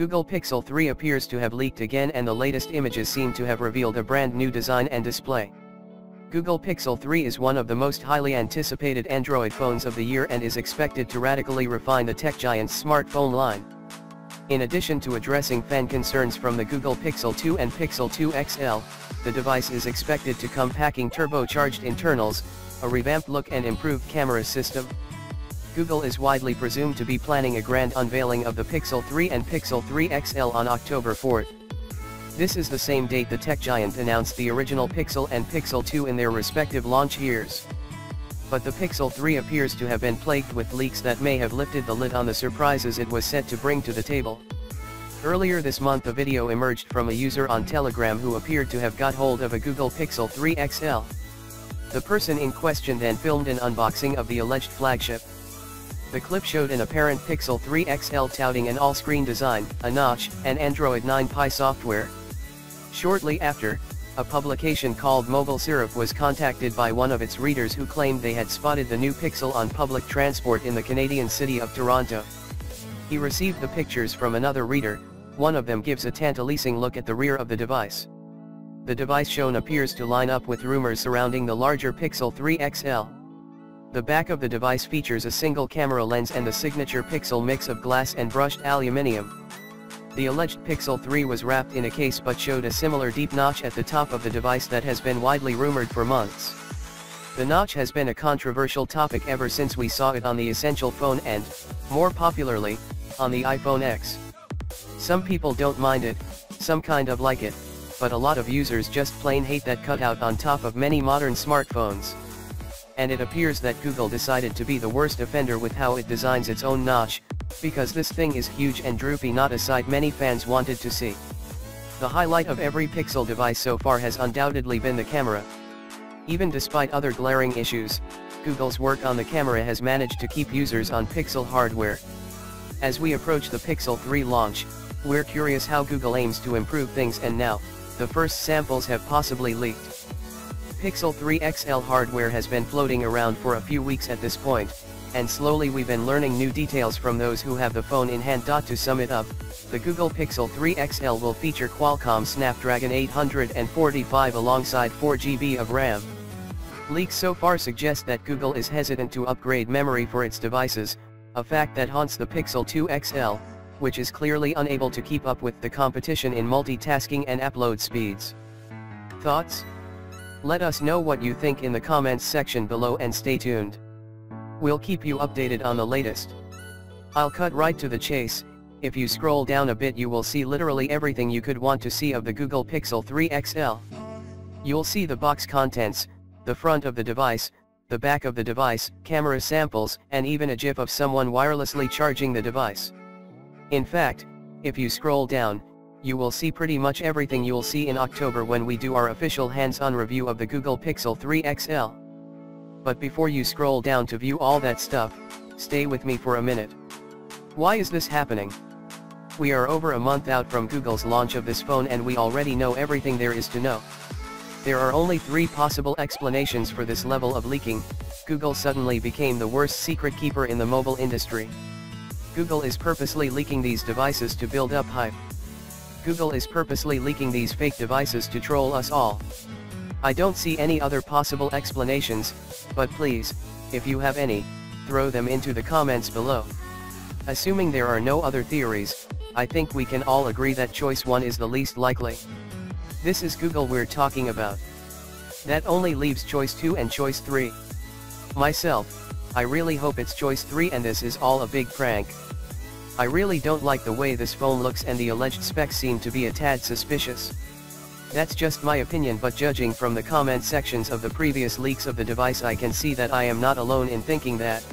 Google Pixel 3 appears to have leaked again, and the latest images seem to have revealed a brand new design and display. Google Pixel 3 is one of the most highly anticipated Android phones of the year and is expected to radically refine the tech giant's smartphone line. In addition to addressing fan concerns from the Google Pixel 2 and Pixel 2 XL, the device is expected to come packing turbocharged internals, a revamped look and improved camera system. Google is widely presumed to be planning a grand unveiling of the Pixel 3 and Pixel 3 XL on October 4. This is the same date the tech giant announced the original Pixel and Pixel 2 in their respective launch years. But the Pixel 3 appears to have been plagued with leaks that may have lifted the lid on the surprises it was set to bring to the table. Earlier this month, a video emerged from a user on Telegram who appeared to have got hold of a Google Pixel 3 XL. The person in question then filmed an unboxing of the alleged flagship. The clip showed an apparent Pixel 3 XL touting an all-screen design, a notch, and Android 9 Pie software. Shortly after, a publication called Mobile Syrup was contacted by one of its readers who claimed they had spotted the new Pixel on public transport in the Canadian city of Toronto. He received the pictures from another reader. One of them gives a tantalizing look at the rear of the device. The device shown appears to line up with rumors surrounding the larger Pixel 3 XL. The back of the device features a single camera lens and the signature Pixel mix of glass and brushed aluminium. The alleged Pixel 3 was wrapped in a case but showed a similar deep notch at the top of the device that has been widely rumored for months. The notch has been a controversial topic ever since we saw it on the Essential phone and, more popularly, on the iPhone X. Some people don't mind it, some kind of like it, but a lot of users just plain hate that cutout on top of many modern smartphones. And it appears that Google decided to be the worst offender with how it designs its own notch, because this thing is huge and droopy, not a sight many fans wanted to see. The highlight of every Pixel device so far has undoubtedly been the camera. Even despite other glaring issues, Google's work on the camera has managed to keep users on Pixel hardware. As we approach the Pixel 3 launch, we're curious how Google aims to improve things, and now, the first samples have possibly leaked. Pixel 3 XL hardware has been floating around for a few weeks at this point, and slowly we've been learning new details from those who have the phone in hand. To sum it up, the Google Pixel 3 XL will feature Qualcomm Snapdragon 845 alongside 4GB of RAM. Leaks so far suggest that Google is hesitant to upgrade memory for its devices, a fact that haunts the Pixel 2 XL, which is clearly unable to keep up with the competition in multitasking and upload speeds. Thoughts? Let us know what you think in the comments section below and stay tuned. We'll keep you updated on the latest. I'll cut right to the chase. If you scroll down a bit, you will see literally everything you could want to see of the Google Pixel 3 XL. You'll see the box contents, the front of the device, the back of the device, camera samples, and even a GIF of someone wirelessly charging the device. In fact, if you scroll down, you will see pretty much everything you'll see in October when we do our official hands-on review of the Google Pixel 3 XL. But before you scroll down to view all that stuff, stay with me for a minute. Why is this happening? We are over a month out from Google's launch of this phone and we already know everything there is to know. There are only 3 possible explanations for this level of leaking. Google suddenly became the worst secret keeper in the mobile industry. Google is purposely leaking these devices to build up hype. Google is purposely leaking these fake devices to troll us all. I don't see any other possible explanations, but please, if you have any, throw them into the comments below. Assuming there are no other theories, I think we can all agree that choice 1 is the least likely. This is Google we're talking about. That only leaves choice 2 and choice 3. Myself, I really hope it's choice 3 and this is all a big prank. I really don't like the way this phone looks and the alleged specs seem to be a tad suspicious. That's just my opinion, but judging from the comment sections of the previous leaks of the device I can see that I am not alone in thinking that.